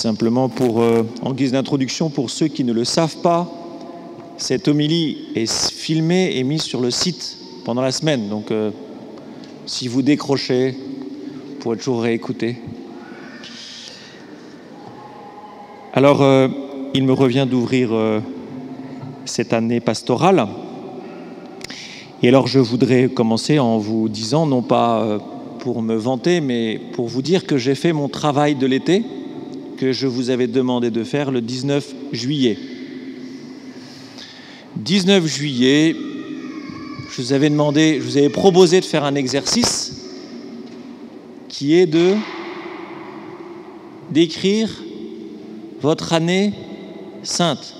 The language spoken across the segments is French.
Simplement en guise d'introduction, pour ceux qui ne le savent pas, cette homélie est filmée et mise sur le site pendant la semaine. Donc, si vous décrochez, vous pourrez toujours réécouter. Alors, il me revient d'ouvrir cette année pastorale. Et alors, je voudrais commencer en vous disant, non pas pour me vanter, mais pour vous dire que j'ai fait mon travail de l'été, que je vous avais demandé de faire le 19 juillet. 19 juillet, je vous avais proposé de faire un exercice qui est d'écrire votre année sainte.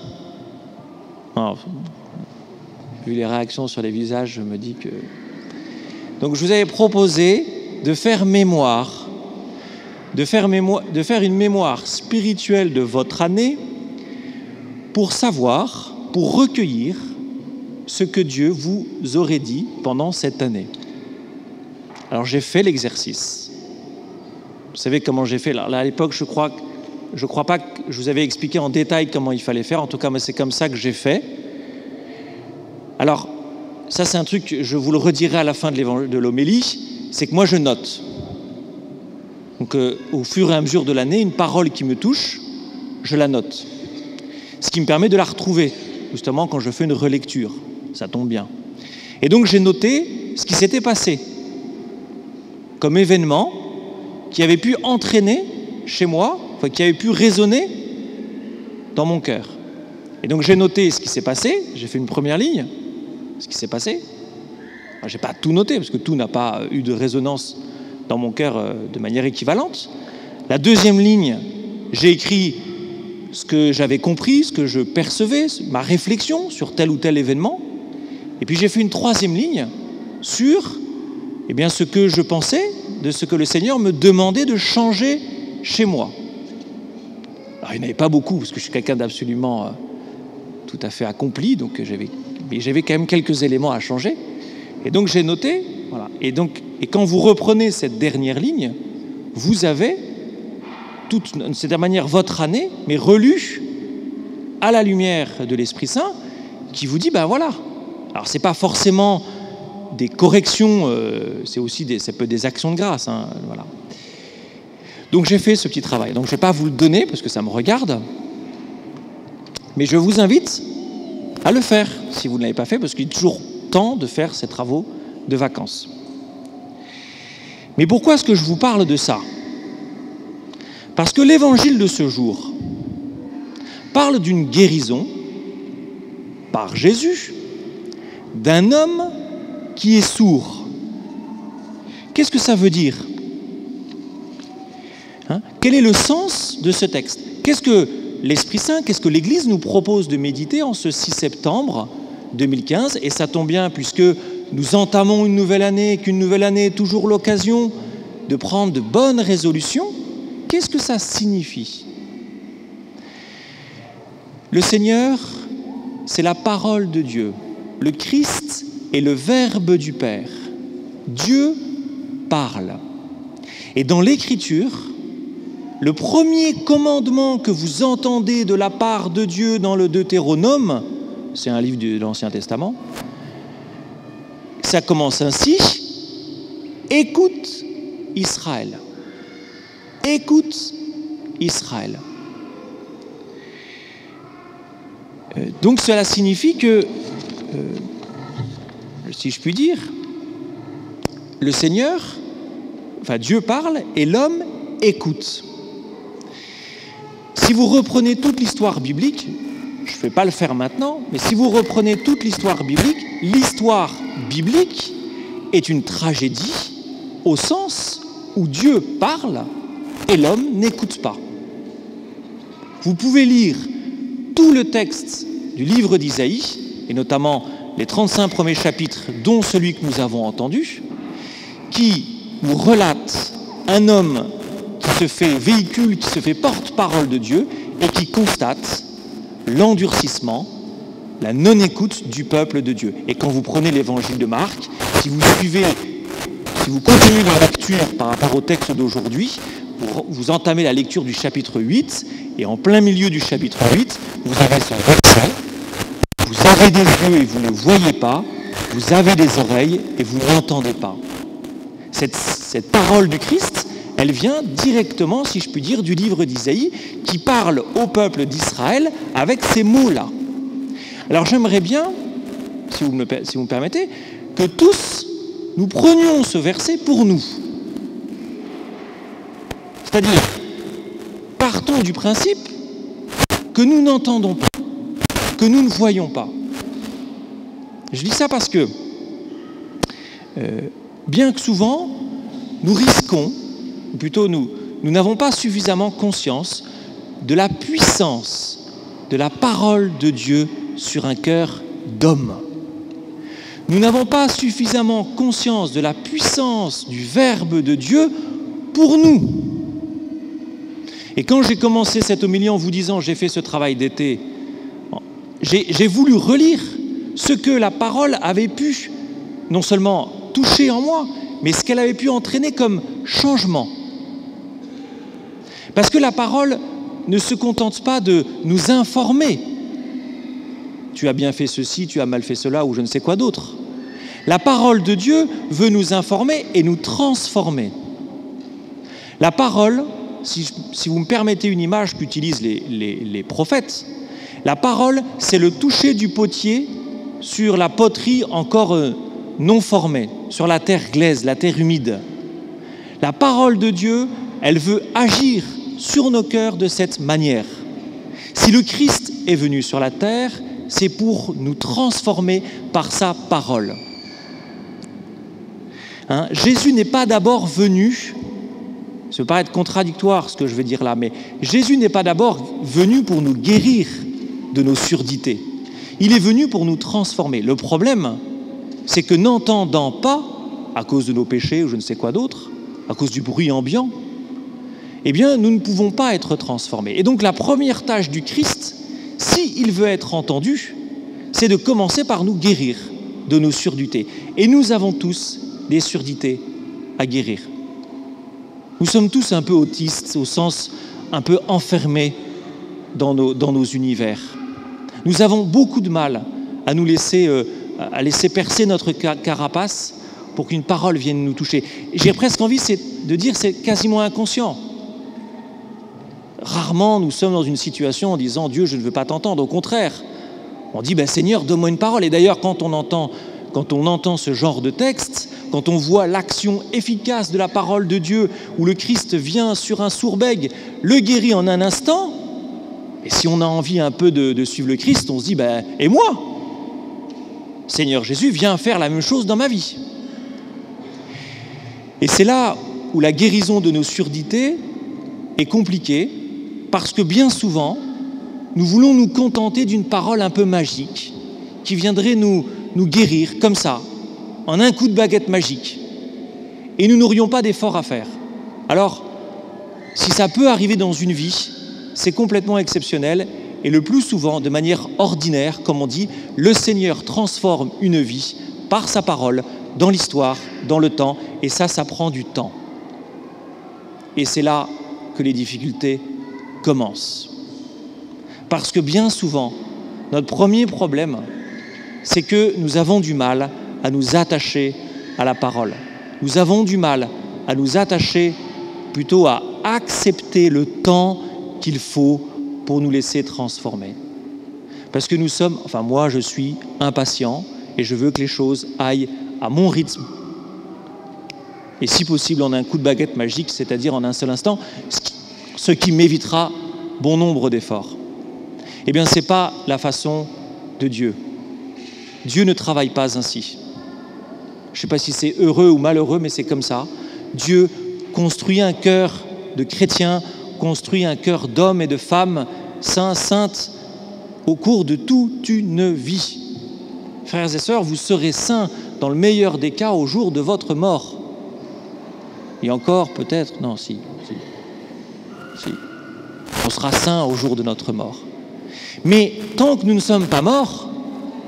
Alors, vu les réactions sur les visages, je me dis que... Donc je vous avais proposé de faire mémoire, de faire une mémoire spirituelle de votre année pour savoir, pour recueillir ce que Dieu vous aurait dit pendant cette année. Alors j'ai fait l'exercice. Vous savez comment j'ai fait? Là, à l'époque, je crois pas que je vous avais expliqué en détail comment il fallait faire. En tout cas, c'est comme ça que j'ai fait. Alors, ça c'est un truc, je vous le redirai à la fin de l'homélie, c'est que moi je note. Donc, au fur et à mesure de l'année, une parole qui me touche, je la note. Ce qui me permet de la retrouver, justement, quand je fais une relecture. Ça tombe bien. Et donc, j'ai noté ce qui s'était passé comme événement qui avait pu entraîner chez moi, enfin, qui avait pu résonner dans mon cœur. Et donc, j'ai noté ce qui s'est passé. J'ai fait une première ligne, ce qui s'est passé. Je n'ai pas tout noté, parce que tout n'a pas eu de résonance dans mon cœur de manière équivalente. La deuxième ligne, j'ai écrit ce que j'avais compris, ce que je percevais, ma réflexion sur tel ou tel événement. Et puis j'ai fait une troisième ligne sur ce que je pensais de ce que le Seigneur me demandait de changer chez moi. Alors il n'y en avait pas beaucoup, parce que je suis quelqu'un d'absolument tout à fait accompli, donc j'avais quand même quelques éléments à changer. Et donc j'ai noté, voilà. Et quand vous reprenez cette dernière ligne, vous avez toute, de cette manière, votre année, mais relue à la lumière de l'Esprit Saint, qui vous dit, ben voilà. Alors c'est pas forcément des corrections, c'est aussi ça peut être des actions de grâce, hein, voilà. Donc j'ai fait ce petit travail. Donc je ne vais pas vous le donner parce que ça me regarde, mais je vous invite à le faire si vous ne l'avez pas fait, parce qu'il est toujours temps de faire ces travaux de vacances. Mais pourquoi est-ce que je vous parle de ça? Parce que l'évangile de ce jour parle d'une guérison par Jésus d'un homme qui est sourd. Qu'est-ce que ça veut dire? Quel est le sens de ce texte? Qu'est-ce que l'Esprit Saint, qu'est-ce que l'Église nous propose de méditer en ce 6 septembre 2015? Et ça tombe bien puisque nous entamons une nouvelle année, qu'une nouvelle année est toujours l'occasion de prendre de bonnes résolutions. Qu'est-ce que ça signifie? Le Seigneur, c'est la parole de Dieu. Le Christ est le Verbe du Père. Dieu parle. Et dans l'Écriture, le premier commandement que vous entendez de la part de Dieu dans le Deutéronome, c'est un livre de l'Ancien Testament, ça commence ainsi: écoute Israël. Écoute Israël. Donc cela signifie que, si je puis dire, le Seigneur, Dieu parle et l'homme écoute. Si vous reprenez toute l'histoire biblique, je ne vais pas le faire maintenant, mais si vous reprenez toute l'histoire biblique est une tragédie au sens où Dieu parle et l'homme n'écoute pas. Vous pouvez lire tout le texte du livre d'Isaïe, et notamment les 35 premiers chapitres, dont celui que nous avons entendu, qui nous relate un homme qui se fait véhicule, qui se fait porte-parole de Dieu et qui constate l'endurcissement, la non-écoute du peuple de Dieu. Et quand vous prenez l'évangile de Marc, si vous continuez la lecture par rapport au texte d'aujourd'hui, vous entamez la lecture du chapitre 8, et en plein milieu du chapitre 8, vous avez ce verset, vous avez des yeux et vous ne voyez pas, vous avez des oreilles et vous n'entendez pas. Cette parole du Christ, elle vient directement, si je puis dire, du livre d'Isaïe, qui parle au peuple d'Israël avec ces mots-là. Alors j'aimerais bien, si vous me permettez, que tous nous prenions ce verset pour nous. C'est-à-dire, partons du principe que nous n'entendons pas, que nous ne voyons pas. Je dis ça parce que, bien que souvent, nous risquons, ou plutôt nous n'avons pas suffisamment conscience de la puissance de la parole de Dieu sur un cœur d'homme. Nous n'avons pas suffisamment conscience de la puissance du Verbe de Dieu pour nous. Et quand j'ai commencé cette homélie en vous disant, j'ai fait ce travail d'été, j'ai voulu relire ce que la parole avait pu, non seulement toucher en moi, mais ce qu'elle avait pu entraîner comme changement. Parce que la parole ne se contente pas de nous informer. Tu as bien fait ceci, tu as mal fait cela, ou je ne sais quoi d'autre. La parole de Dieu veut nous informer et nous transformer. La parole, si vous me permettez une image qu'utilisent les prophètes, la parole, c'est le toucher du potier sur la poterie encore non formée, sur la terre glaise, la terre humide. La parole de Dieu, elle veut agir sur nos cœurs de cette manière. Si le Christ est venu sur la terre, c'est pour nous transformer par sa parole. Jésus n'est pas d'abord venu, ça peut paraître contradictoire ce que je vais dire là, mais Jésus n'est pas d'abord venu pour nous guérir de nos surdités. Il est venu pour nous transformer. Le problème, c'est que n'entendant pas, à cause de nos péchés ou je ne sais quoi d'autre, à cause du bruit ambiant, eh bien, nous ne pouvons pas être transformés. Et donc, la première tâche du Christ, s'il veut être entendu, c'est de commencer par nous guérir de nos surdités. Et nous avons tous des surdités à guérir. Nous sommes tous un peu autistes, au sens un peu enfermés dans nos univers. Nous avons beaucoup de mal à nous laisser percer notre carapace pour qu'une parole vienne nous toucher. J'ai presque envie de dire c'est quasiment inconscient. Rarement nous sommes dans une situation en disant « Dieu, je ne veux pas t'entendre ». Au contraire, on dit « Seigneur, donne-moi une parole ». Et d'ailleurs, quand on entend ce genre de texte, quand on voit l'action efficace de la parole de Dieu, où le Christ vient sur un sourd-bègue, le guérit en un instant, et si on a envie un peu de suivre le Christ, on se dit « Et moi ? Seigneur Jésus, viens faire la même chose dans ma vie ». Et c'est là où la guérison de nos surdités est compliquée, parce que bien souvent, nous voulons nous contenter d'une parole un peu magique, qui viendrait nous guérir comme ça, en un coup de baguette magique. Et nous n'aurions pas d'effort à faire. Alors, si ça peut arriver dans une vie, c'est complètement exceptionnel, et le plus souvent, de manière ordinaire, comme on dit, le Seigneur transforme une vie par sa parole, dans l'histoire, dans le temps, et ça prend du temps. Et c'est là que les difficultés commencent. Parce que bien souvent, notre premier problème, c'est que nous avons du mal à nous attacher à la parole. Nous avons du mal à nous attacher, plutôt à accepter le temps qu'il faut pour nous laisser transformer. Parce que moi je suis impatient et je veux que les choses aillent à mon rythme. Et si possible en un coup de baguette magique, c'est-à-dire en un seul instant, ce qui m'évitera bon nombre d'efforts. Eh bien, ce n'est pas la façon de Dieu. Dieu ne travaille pas ainsi. Je ne sais pas si c'est heureux ou malheureux, mais c'est comme ça. Dieu construit un cœur de chrétiens, construit un cœur d'hommes et de femmes saints, saintes, au cours de toute une vie. Frères et sœurs, vous serez saints dans le meilleur des cas au jour de votre mort. Et encore, peut-être, non, si. On sera saints au jour de notre mort. Mais tant que nous ne sommes pas morts,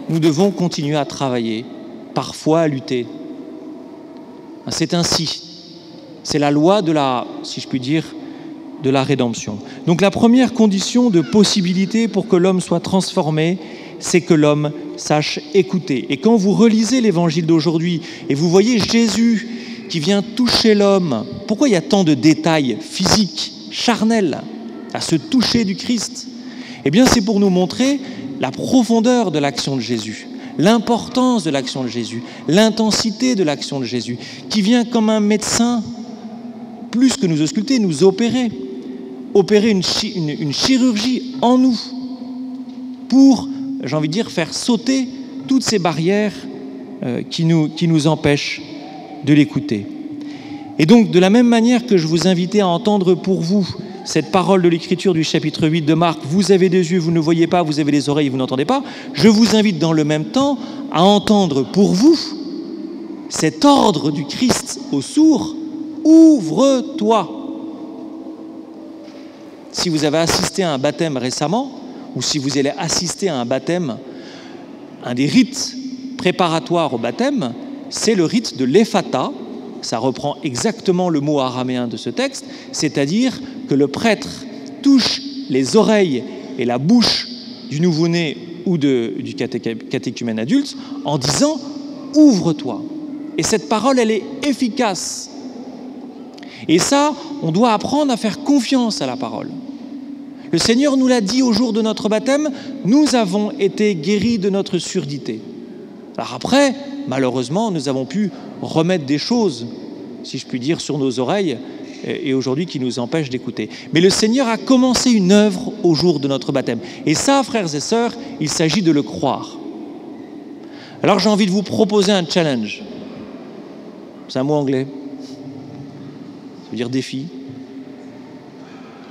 nous devons continuer à travailler, parfois à lutter. C'est ainsi. C'est la loi de la, si je puis dire, de la rédemption. Donc la première condition de possibilité pour que l'homme soit transformé, c'est que l'homme sache écouter. Et quand vous relisez l'évangile d'aujourd'hui et vous voyez Jésus qui vient toucher l'homme, pourquoi il y a tant de détails physiques, charnels, à ce toucher du Christ? Eh bien, c'est pour nous montrer la profondeur de l'action de Jésus, l'importance de l'action de Jésus, l'intensité de l'action de Jésus, qui vient comme un médecin, plus que nous ausculter, nous opérer une chirurgie en nous pour, j'ai envie de dire, faire sauter toutes ces barrières qui nous empêchent de l'écouter. Et donc, de la même manière que je vous invitais à entendre pour vous cette parole de l'Écriture du chapitre 8 de Marc, vous avez des yeux, vous ne voyez pas, vous avez des oreilles, vous n'entendez pas, je vous invite dans le même temps à entendre pour vous cet ordre du Christ aux sourds, ouvre-toi. Si vous avez assisté à un baptême récemment, ou si vous allez assister à un baptême, un des rites préparatoires au baptême, c'est le rite de l'ephata. Ça reprend exactement le mot araméen de ce texte, c'est-à-dire que le prêtre touche les oreilles et la bouche du nouveau-né ou du catéchumène adulte en disant « ouvre-toi ». Et cette parole, elle est efficace. Et ça, on doit apprendre à faire confiance à la parole. Le Seigneur nous l'a dit au jour de notre baptême, nous avons été guéris de notre surdité. Alors après, malheureusement, nous avons pu remettre des choses, si je puis dire, sur nos oreilles et aujourd'hui qui nous empêchent d'écouter. Mais le Seigneur a commencé une œuvre au jour de notre baptême. Et ça, frères et sœurs, il s'agit de le croire. Alors j'ai envie de vous proposer un challenge. C'est un mot anglais. Ça veut dire défi.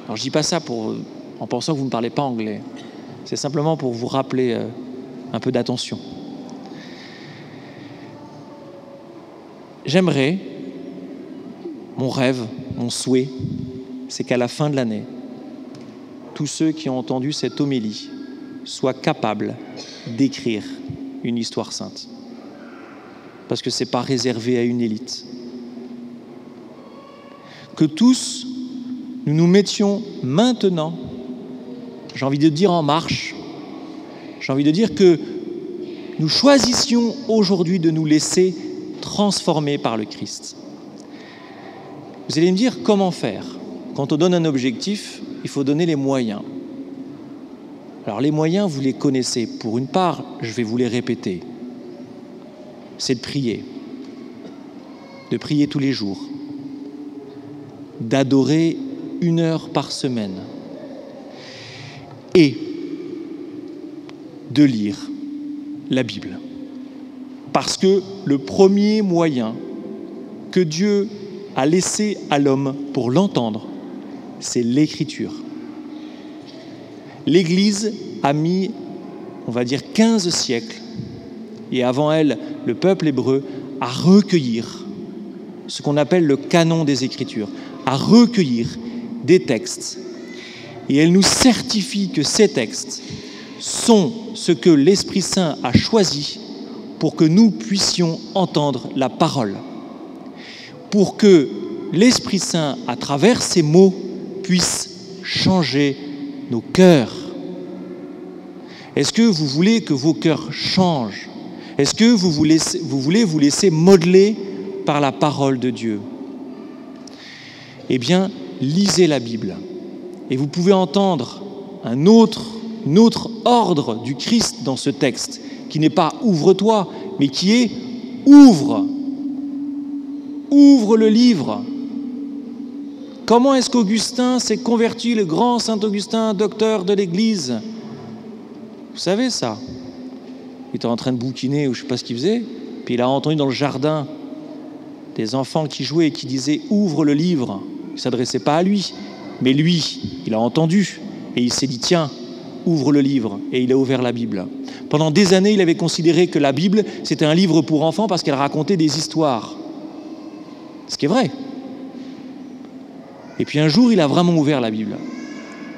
Alors je dis pas ça en pensant que vous ne parlez pas anglais. C'est simplement pour vous rappeler un peu d'attention. J'aimerais, mon rêve, mon souhait, c'est qu'à la fin de l'année, tous ceux qui ont entendu cette homélie soient capables d'écrire une histoire sainte. Parce que ce n'est pas réservé à une élite. Que tous, nous nous mettions maintenant, j'ai envie de dire en marche, j'ai envie de dire que nous choisissions aujourd'hui de nous laisser transformer par le Christ. Vous allez me dire comment faire. Quand on donne un objectif, il faut donner les moyens. Alors les moyens, vous les connaissez. Pour une part, je vais vous les répéter. C'est de prier tous les jours, d'adorer 1 heure par semaine et de lire la Bible. Parce que le premier moyen que Dieu a laissé à l'homme pour l'entendre, c'est l'Écriture. L'Église a mis, on va dire, 15 siècles, et avant elle, le peuple hébreu, à recueillir ce qu'on appelle le canon des Écritures, à recueillir des textes. Et elle nous certifie que ces textes sont ce que l'Esprit Saint a choisi pour que nous puissions entendre la parole, pour que l'Esprit Saint, à travers ces mots, puisse changer nos cœurs. Est-ce que vous voulez que vos cœurs changent? Est-ce que vous voulez vous laisser modeler par la parole de Dieu? Eh bien, lisez la Bible. Et vous pouvez entendre un autre ordre du Christ dans ce texte, qui n'est pas « ouvre-toi », mais qui est « ouvre ». Ouvre le livre. Comment est-ce qu'Augustin s'est converti, le grand Saint-Augustin, docteur de l'Église? Vous savez ça. Il était en train de bouquiner ou je ne sais pas ce qu'il faisait, puis il a entendu dans le jardin des enfants qui jouaient et qui disaient « ouvre le livre ». Il ne s'adressait pas à lui, mais lui, il a entendu et il s'est dit « tiens, ouvre le livre ». Et il a ouvert la Bible. Pendant des années, il avait considéré que la Bible, c'était un livre pour enfants parce qu'elle racontait des histoires. Ce qui est vrai. Et puis un jour, il a vraiment ouvert la Bible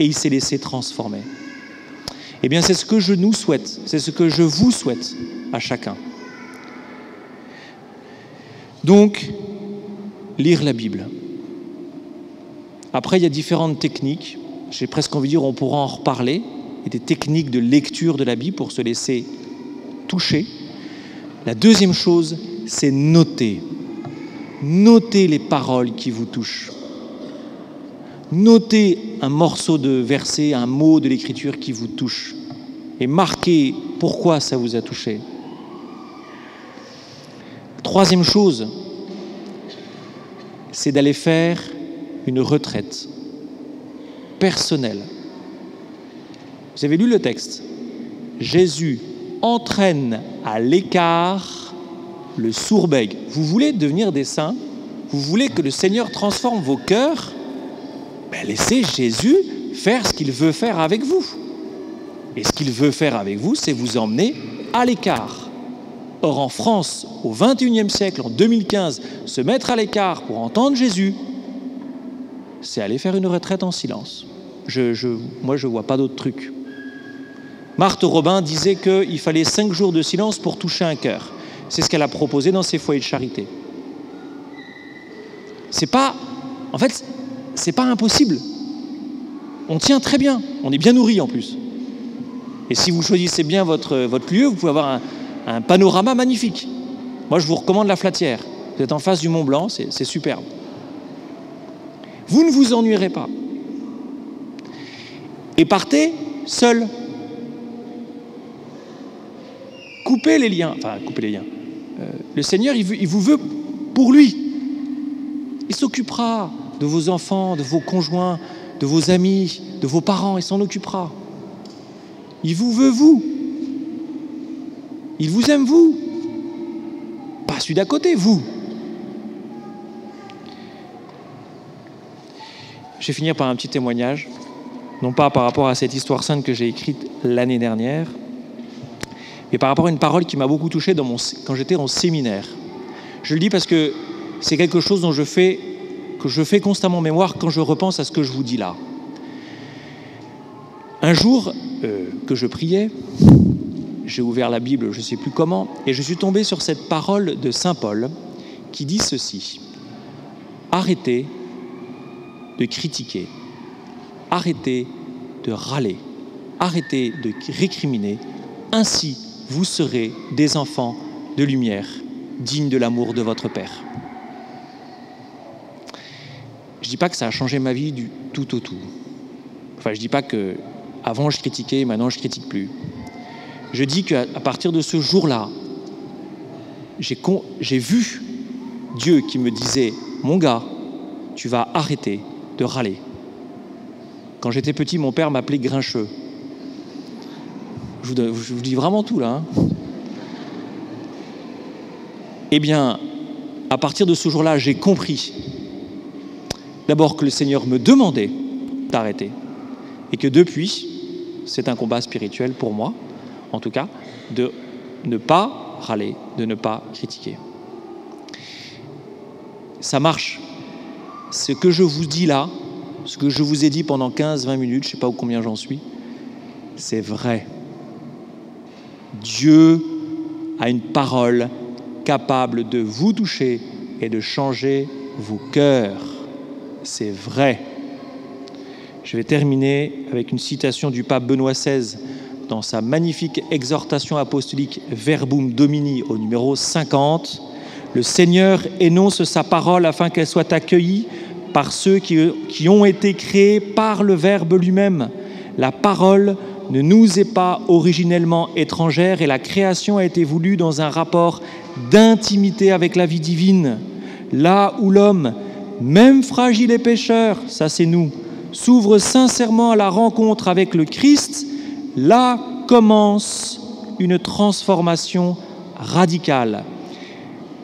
et il s'est laissé transformer. Eh bien, c'est ce que je nous souhaite, c'est ce que je vous souhaite à chacun. Donc, lire la Bible. Après, il y a différentes techniques. J'ai presque envie de dire, on pourra en reparler. Il y a des techniques de lecture de la Bible pour se laisser toucher. La deuxième chose, c'est noter. Notez les paroles qui vous touchent. Notez un morceau de verset, un mot de l'Écriture qui vous touche. Et marquez pourquoi ça vous a touché. Troisième chose, c'est d'aller faire une retraite personnelle. Vous avez lu le texte. Jésus entraîne à l'écart le sourd-bègue. Vous voulez devenir des saints? Vous voulez que le Seigneur transforme vos cœurs? Laissez Jésus faire ce qu'il veut faire avec vous. Et ce qu'il veut faire avec vous, c'est vous emmener à l'écart. Or, en France, au XXIe siècle, en 2015, se mettre à l'écart pour entendre Jésus, c'est aller faire une retraite en silence. Moi, je ne vois pas d'autre truc. Marthe Robin disait qu'il fallait 5 jours de silence pour toucher un cœur. C'est ce qu'elle a proposé dans ses foyers de charité. C'est pas impossible. On tient très bien. On est bien nourri en plus. Et si vous choisissez bien votre lieu, vous pouvez avoir un panorama magnifique. Moi, je vous recommande la Flatière. Vous êtes en face du Mont Blanc, c'est superbe. Vous ne vous ennuierez pas. Et partez seul. Coupez les liens. Le Seigneur, il vous veut pour lui. Il s'occupera de vos enfants, de vos conjoints, de vos amis, de vos parents. Il s'en occupera. Il vous veut, vous. Il vous aime, vous. Pas celui d'à côté, vous. Je vais finir par un petit témoignage. Non pas par rapport à cette histoire sainte que j'ai écrite l'année dernière, mais par rapport à une parole qui m'a beaucoup touché quand j'étais en séminaire. Je le dis parce que c'est quelque chose que je fais constamment mémoire quand je repense à ce que je vous dis là. Un jour que je priais, j'ai ouvert la Bible, je ne sais plus comment, et je suis tombé sur cette parole de saint Paul qui dit ceci: arrêtez de critiquer, arrêtez de râler, arrêtez de récriminer, ainsi vous serez des enfants de lumière, dignes de l'amour de votre Père. Je ne dis pas que ça a changé ma vie du tout au tout. Enfin, je ne dis pas que avant je critiquais, maintenant je ne critique plus. Je dis qu'à partir de ce jour-là, j'ai vu Dieu qui me disait: mon gars, tu vas arrêter de râler. Quand j'étais petit, mon père m'appelait grincheux. Je vous dis vraiment tout là. Eh bien, à partir de ce jour-là, j'ai compris d'abord que le Seigneur me demandait d'arrêter et que depuis, c'est un combat spirituel pour moi, en tout cas, de ne pas râler, de ne pas critiquer. Ça marche. Ce que je vous dis là, ce que je vous ai dit pendant 15-20 minutes, je ne sais pas combien j'en suis, c'est vrai. Dieu a une parole capable de vous toucher et de changer vos cœurs. C'est vrai. Je vais terminer avec une citation du pape Benoît XVI dans sa magnifique exhortation apostolique Verbum Domini au numéro 50. Le Seigneur énonce sa parole afin qu'elle soit accueillie par ceux qui ont été créés par le Verbe lui-même. La parole ne nous est pas originellement étrangère et la création a été voulue dans un rapport d'intimité avec la vie divine. Là où l'homme, même fragile et pécheur, ça c'est nous, s'ouvre sincèrement à la rencontre avec le Christ, là commence une transformation radicale.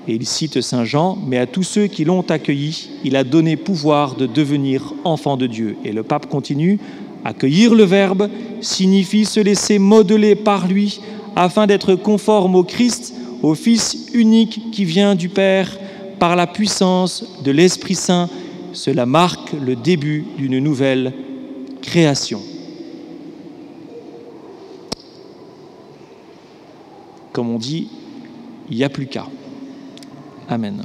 Et il cite Saint Jean, mais à tous ceux qui l'ont accueilli, il a donné pouvoir de devenir enfants de Dieu. Et le pape continue, accueillir le Verbe signifie se laisser modeler par lui afin d'être conforme au Christ, au Fils unique qui vient du Père par la puissance de l'Esprit Saint. Cela marque le début d'une nouvelle création. Comme on dit, il n'y a plus qu'à. Amen.